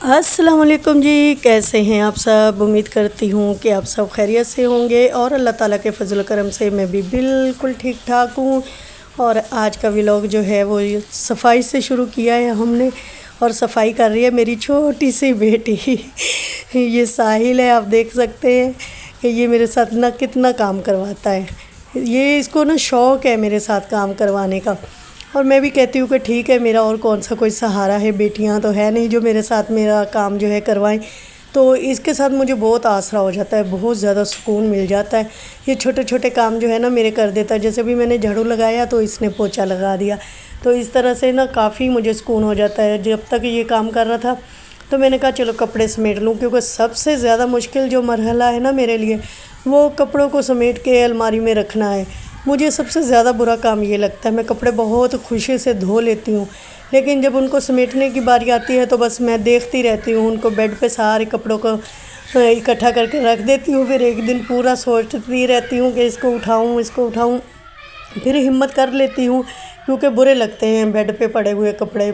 अस्सलाम वालेकुम जी, कैसे हैं आप सब। उम्मीद करती हूँ कि आप सब खैरियत से होंगे और अल्लाह ताला के फजल करम से मैं भी बिल्कुल ठीक ठाक हूँ। और आज का व्लॉग जो है वो सफाई से शुरू किया है हमने, और सफाई कर रही है मेरी छोटी सी बेटी ये साहिल है, आप देख सकते हैं कि ये मेरे साथ ना कितना काम करवाता है। ये इसको ना शौक़ है मेरे साथ काम करवाने का, और मैं भी कहती हूँ कि ठीक है, मेरा और कौन सा कोई सहारा है, बेटियाँ तो है नहीं जो मेरे साथ मेरा काम जो है करवाएं। तो इसके साथ मुझे बहुत आसरा हो जाता है, बहुत ज़्यादा सुकून मिल जाता है। ये छोटे छोटे काम जो है ना मेरे कर देता है। जैसे भी मैंने झाड़ू लगाया तो इसने पोछा लगा दिया, तो इस तरह से ना काफ़ी मुझे सुकून हो जाता है। जब तक ये काम कर रहा था तो मैंने कहा चलो कपड़े समेट लूँ, क्योंकि सबसे ज़्यादा मुश्किल जो मरहला है ना मेरे लिए, वो कपड़ों को समेट के अलमारी में रखना है। मुझे सबसे ज़्यादा बुरा काम ये लगता है। मैं कपड़े बहुत खुशी से धो लेती हूँ, लेकिन जब उनको समेटने की बारी आती है तो बस मैं देखती रहती हूँ। उनको बेड पे सारे कपड़ों को इकट्ठा करके रख देती हूँ। फिर एक दिन पूरा सोचती रहती हूँ कि इसको उठाऊँ, इसको उठाऊँ। फिर हिम्मत कर लेती हूँ, क्योंकि बुरे लगते हैं बेड पे पड़े हुए कपड़े।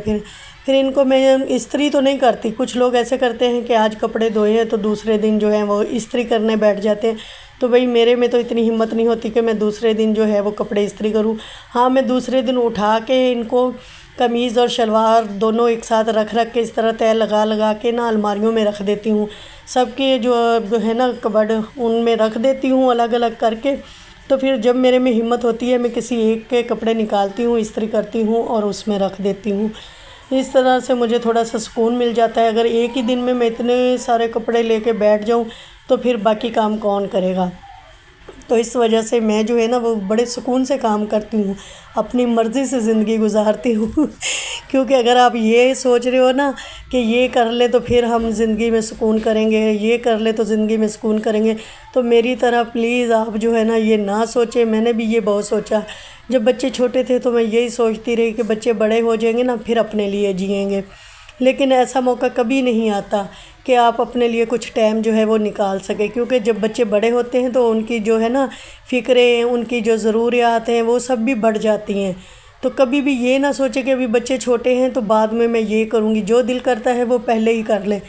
फिर इनको मैं इस्त्री तो नहीं करती। कुछ लोग ऐसे करते हैं कि आज कपड़े धोए हैं तो दूसरे दिन जो है वो इस्त्री करने बैठ जाते हैं। तो भाई मेरे में तो इतनी हिम्मत नहीं होती कि मैं दूसरे दिन जो है वो कपड़े इस्त्री करूँ। हाँ, मैं दूसरे दिन उठा के इनको कमीज़ और शलवार दोनों एक साथ रख के इस तरह तय लगा लगा के ना अलमारियों में रख देती हूँ। सबके जो है ना कबर्ड, उनमें रख देती हूँ अलग अलग करके। तो फिर जब मेरे में हिम्मत होती है, मैं किसी एक के कपड़े निकालती हूँ, इस्त्री करती हूँ और उसमें रख देती हूँ। इस तरह से मुझे थोड़ा सा सुकून मिल जाता है। अगर एक ही दिन में मैं इतने सारे कपड़े लेके बैठ जाऊँ तो फिर बाकी काम कौन करेगा। तो इस वजह से मैं जो है ना वो बड़े सुकून से काम करती हूँ, अपनी मर्ज़ी से ज़िंदगी गुजारती हूँ क्योंकि अगर आप ये सोच रहे हो ना कि ये कर ले तो फिर हम ज़िंदगी में सुकून करेंगे, ये कर ले तो ज़िंदगी में सुकून करेंगे, तो मेरी तरह प्लीज़ आप जो है ना ये ना सोचें। मैंने भी ये बहुत सोचा। जब बच्चे छोटे थे तो मैं यही सोचती रही कि बच्चे बड़े हो जाएंगे ना फिर अपने लिए जिएंगे, लेकिन ऐसा मौका कभी नहीं आता कि आप अपने लिए कुछ टाइम जो है वो निकाल सकें। क्योंकि जब बच्चे बड़े होते हैं तो उनकी जो है ना फ़िक्रें, उनकी जो ज़रूरियात हैं वो सब भी बढ़ जाती हैं। तो कभी भी ये ना सोचें कि अभी बच्चे छोटे हैं तो बाद में मैं ये करूँगी। जो दिल करता है वो पहले ही कर ले।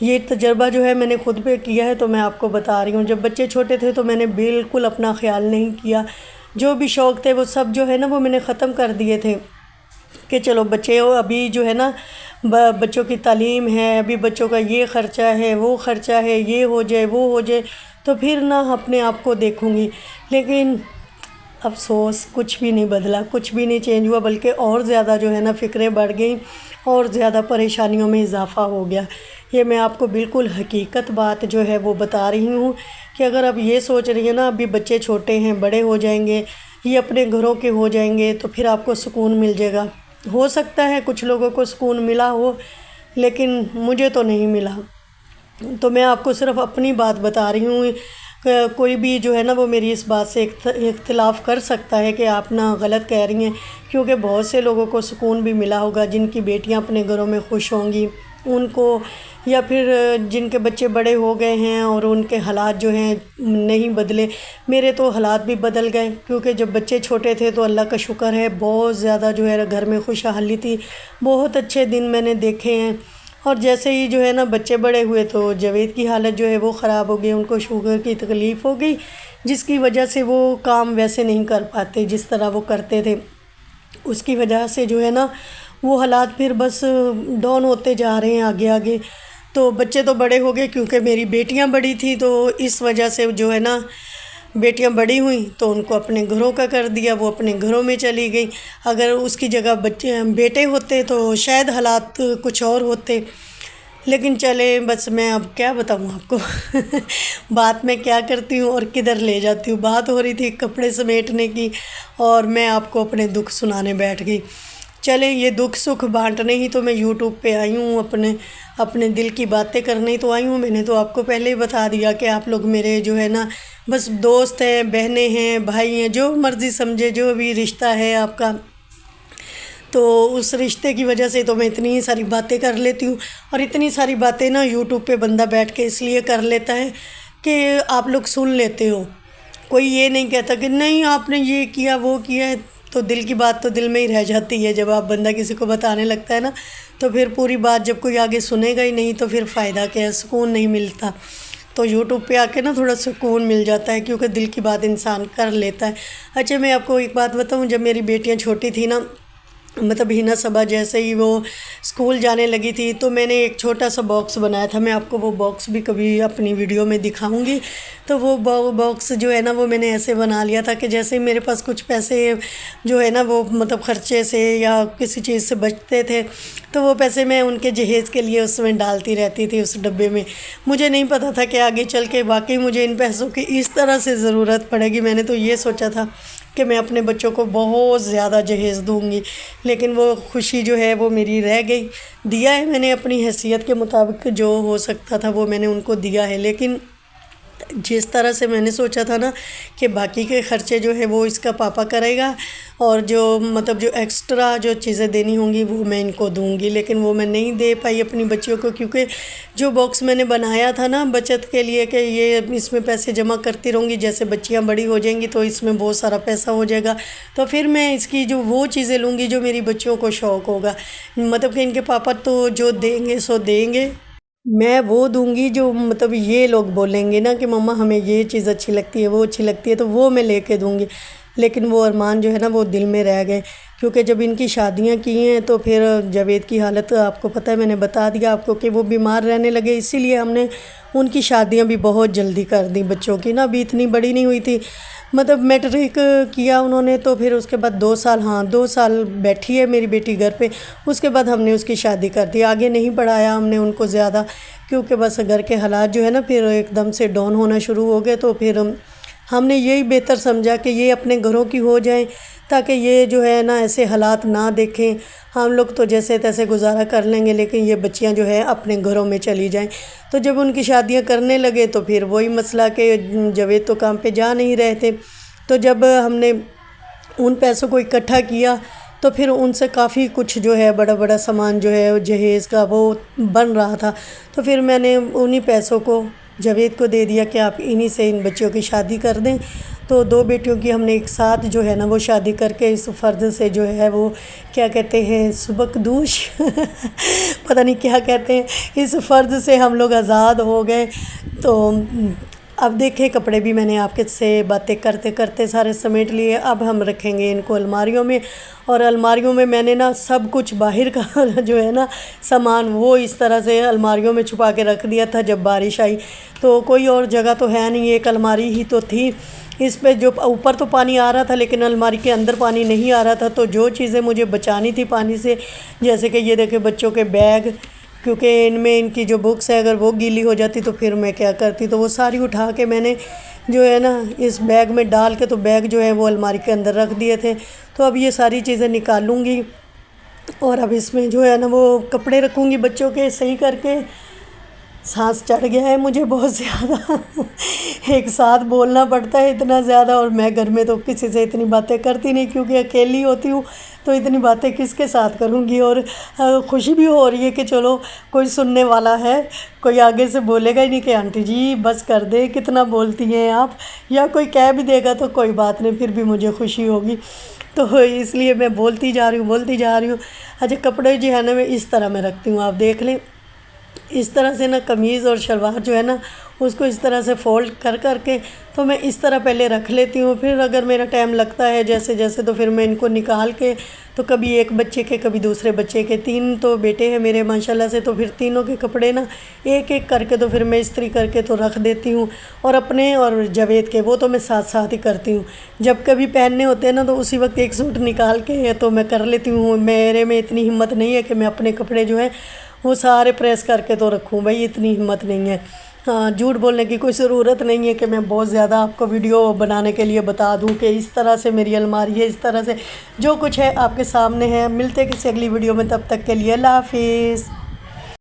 ये तजर्बा जो है मैंने खुद पे किया है, तो मैं आपको बता रही हूँ। जब बच्चे छोटे थे तो मैंने बिल्कुल अपना ख्याल नहीं किया। जो भी शौक़ थे वो सब जो है ना वो मैंने ख़त्म कर दिए थे कि चलो बच्चे अभी जो है ना बच्चों की तालीम है, अभी बच्चों का ये ख़र्चा है, वो ख़र्चा है, ये हो जाए वो हो जाए, तो फिर ना अपने आप को देखूँगी। लेकिन अफ़सोस कुछ भी नहीं बदला, कुछ भी नहीं चेंज हुआ, बल्कि और ज़्यादा जो है ना फ़िक्रें बढ़ गई और ज़्यादा परेशानियों में इजाफ़ा हो गया। ये मैं आपको बिल्कुल हकीकत बात जो है वो बता रही हूँ कि अगर आप ये सोच रही हैं ना अभी बच्चे छोटे हैं, बड़े हो जाएंगे, ये अपने घरों के हो जाएंगे तो फिर आपको सुकून मिल जाएगा। हो सकता है कुछ लोगों को सुकून मिला हो, लेकिन मुझे तो नहीं मिला। तो मैं आपको सिर्फ़ अपनी बात बता रही हूँ। कोई भी जो है ना वो मेरी इस बात से इख्तिलाफ़ कर सकता है कि आप ना गलत कह रही हैं, क्योंकि बहुत से लोगों को सुकून भी मिला होगा जिनकी बेटियां अपने घरों में खुश होंगी उनको, या फिर जिनके बच्चे बड़े हो गए हैं और उनके हालात जो हैं नहीं बदले। मेरे तो हालात भी बदल गए, क्योंकि जब बच्चे छोटे थे तो अल्लाह का शुक्र है बहुत ज़्यादा जो है घर में खुशहाली थी, बहुत अच्छे दिन मैंने देखे हैं। और जैसे ही जो है ना बच्चे बड़े हुए तो जावेद की हालत जो है वो ख़राब हो गई, उनको शुगर की तकलीफ़ हो गई, जिसकी वजह से वो काम वैसे नहीं कर पाते जिस तरह वो करते थे। उसकी वजह से जो है ना वो हालात फिर बस डाउन होते जा रहे हैं आगे आगे। तो बच्चे तो बड़े हो गए, क्योंकि मेरी बेटियां बड़ी थी, तो इस वजह से जो है ना बेटियां बड़ी हुई तो उनको अपने घरों का कर दिया, वो अपने घरों में चली गई। अगर उसकी जगह बेटे होते तो शायद हालात कुछ और होते। लेकिन चले, बस मैं अब क्या बताऊँ आपको बात मैं क्या करती हूँ और किधर ले जाती हूँ। बात हो रही थी कपड़े समेटने की और मैं आपको अपने दुख सुनाने बैठ गई। चले, ये दुख सुख बांटने ही तो मैं यूट्यूब पे आई हूँ, अपने दिल की बातें करने ही तो आई हूँ। मैंने तो आपको पहले ही बता दिया कि आप लोग मेरे जो है ना बस दोस्त हैं, बहनें हैं, भाई हैं, जो मर्ज़ी समझे, जो भी रिश्ता है आपका, तो उस रिश्ते की वजह से तो मैं इतनी सारी बातें कर लेती हूँ। और इतनी सारी बातें ना यूट्यूब पे बंदा बैठ के इसलिए कर लेता है कि आप लोग सुन लेते हो। कोई ये नहीं कहता कि नहीं आपने ये किया वो किया है, तो दिल की बात तो दिल में ही रह जाती है। जब आप बंदा किसी को बताने लगता है ना तो फिर पूरी बात जब कोई आगे सुनेगा ही नहीं तो फिर फ़ायदा क्या है, सुकून नहीं मिलता। तो यूट्यूब पे आके ना थोड़ा सुकून मिल जाता है, क्योंकि दिल की बात इंसान कर लेता है। अच्छा, मैं आपको एक बात बताऊँ, जब मेरी बेटियाँ छोटी थी ना, मतलब हिना सबा जैसे ही वो स्कूल जाने लगी थी, तो मैंने एक छोटा सा बॉक्स बनाया था। मैं आपको वो बॉक्स भी कभी अपनी वीडियो में दिखाऊंगी। तो वो बॉक्स जो है ना, वो मैंने ऐसे बना लिया था कि जैसे ही मेरे पास कुछ पैसे जो है ना वो मतलब ख़र्चे से या किसी चीज़ से बचते थे, तो वो पैसे मैं उनके जहेज़ के लिए उसमें डालती रहती थी उस डब्बे में। मुझे नहीं पता था कि आगे चल के वाकई मुझे इन पैसों की इस तरह से ज़रूरत पड़ेगी। मैंने तो ये सोचा था कि मैं अपने बच्चों को बहुत ज़्यादा जहेज़ दूँगी, लेकिन वो खुशी जो है वो मेरी रह गई। दिया है मैंने अपनी हैसियत के मुताबिक, जो हो सकता था वो मैंने उनको दिया है, लेकिन जिस तरह से मैंने सोचा था ना कि बाकी के ख़र्चे जो है वो इसका पापा करेगा, और जो मतलब जो एक्स्ट्रा जो चीज़ें देनी होंगी वो मैं इनको दूंगी, लेकिन वो मैं नहीं दे पाई अपनी बच्चियों को, क्योंकि जो बॉक्स मैंने बनाया था ना बचत के लिए कि ये इसमें पैसे जमा करती रहूँगी, जैसे बच्चियाँ बड़ी हो जाएंगी तो इसमें बहुत सारा पैसा हो जाएगा, तो फिर मैं इसकी जो वो चीज़ें लूँगी जो मेरी बच्चियों को शौक़ होगा। मतलब कि इनके पापा तो जो देंगे सो देंगे, मैं वो दूंगी जो मतलब ये लोग बोलेंगे ना कि मम्मा हमें ये चीज़ अच्छी लगती है, वो अच्छी लगती है, तो वो मैं लेके दूंगी। लेकिन वो अरमान जो है ना वो दिल में रह गए, क्योंकि जब इनकी शादियां की हैं तो फिर जावेद की हालत आपको पता है, मैंने बता दिया आपको कि वो बीमार रहने लगे, इसीलिए हमने उनकी शादियां भी बहुत जल्दी कर दी। बच्चों की ना अभी इतनी बड़ी नहीं हुई थी, मतलब मैट्रिक किया उन्होंने, तो फिर उसके बाद 2 साल, हाँ 2 साल बैठी है मेरी बेटी घर पे, उसके बाद हमने उसकी शादी कर दी। आगे नहीं बढ़ाया हमने उनको ज़्यादा, क्योंकि बस घर के हालात जो है ना फिर एकदम से डाउन होना शुरू हो गए, तो फिर हमने यही बेहतर समझा कि ये अपने घरों की हो जाएं, ताकि ये जो है ना ऐसे हालात ना देखें। हम लोग तो जैसे तैसे गुजारा कर लेंगे, लेकिन ये बच्चियां जो है अपने घरों में चली जाएं। तो जब उनकी शादियां करने लगे तो फिर वही मसला कि जावेद तो काम पे जा नहीं रहे थे, तो जब हमने उन पैसों को इकट्ठा किया तो फिर उनसे काफ़ी कुछ जो है बड़ा बड़ा सामान जो है जहेज़ का वो बन रहा था, तो फिर मैंने उन्हीं पैसों को जावेद को दे दिया कि आप इन्हीं से इन बच्चियों की शादी कर दें। तो 2 बेटियों की हमने एक साथ जो है ना वो शादी करके इस फ़र्ज़ से जो है वो क्या कहते हैं सुबकदोश पता नहीं क्या कहते हैं, इस फ़र्ज़ से हम लोग आज़ाद हो गए। तो अब देखें, कपड़े भी मैंने आपके से बातें करते करते सारे समेट लिए। अब हम रखेंगे इनको अलमारियों में, और अलमारियों में मैंने ना सब कुछ बाहर का जो है ना सामान वो इस तरह से अलमारियों में छुपा के रख दिया था। जब बारिश आई तो कोई और जगह तो है नहीं, एक अलमारी ही तो थी। इस पे जो ऊपर तो पानी आ रहा था लेकिन अलमारी के अंदर पानी नहीं आ रहा था, तो जो चीज़ें मुझे बचानी थी पानी से, जैसे कि ये देखें बच्चों के बैग, क्योंकि इनमें इनकी जो बुक्स है अगर वो गीली हो जाती तो फिर मैं क्या करती, तो वो सारी उठा के मैंने जो है ना इस बैग में डाल के, तो बैग जो है वो अलमारी के अंदर रख दिए थे। तो अब ये सारी चीज़ें निकालूंगी और अब इसमें जो है ना वो कपड़े रखूँगी बच्चों के सही करके। सांस चढ़ गया है मुझे बहुत ज़्यादा एक साथ बोलना पड़ता है इतना ज़्यादा, और मैं घर में तो किसी से इतनी बातें करती नहीं, क्योंकि अकेली होती हूँ तो इतनी बातें किसके साथ करूँगी। और खुशी भी हो रही है कि चलो कोई सुनने वाला है, कोई आगे से बोलेगा ही नहीं कि आंटी जी बस कर दे कितना बोलती हैं आप, या कोई कह भी देगा तो कोई बात नहीं, फिर भी मुझे खुशी होगी। तो इसलिए मैं बोलती जा रही हूँ। अच्छा, कपड़े जो है ना मैं इस तरह मैं रखती हूँ, आप देख लें इस तरह से ना, कमीज़ और शलवार जो है ना उसको इस तरह से फ़ोल्ड कर के तो मैं इस तरह पहले रख लेती हूँ। फिर अगर मेरा टाइम लगता है जैसे जैसे तो फिर मैं इनको निकाल के, तो कभी एक बच्चे के कभी दूसरे बच्चे के, 3 तो बेटे हैं मेरे माशाल्लाह से, तो फिर तीनों के कपड़े ना एक एक करके तो फिर मैं इस्त्री करके तो रख देती हूँ। और अपने और जावेद के वो तो मैं साथ साथ ही करती हूँ। जब कभी पहनने होते हैं ना तो उसी वक्त एक सूट निकाल के तो मैं कर लेती हूँ। मेरे में इतनी हिम्मत नहीं है कि मैं अपने कपड़े जो है वो सारे प्रेस करके तो रखूँ, भाई इतनी हिम्मत नहीं है। हाँ, झूठ बोलने की कोई ज़रूरत नहीं है कि मैं बहुत ज़्यादा आपको वीडियो बनाने के लिए बता दूं कि इस तरह से मेरी अलमारी है, इस तरह से जो कुछ है आपके सामने है। मिलते किसी अगली वीडियो में, तब तक के लिए अल्लाह हाफिज़।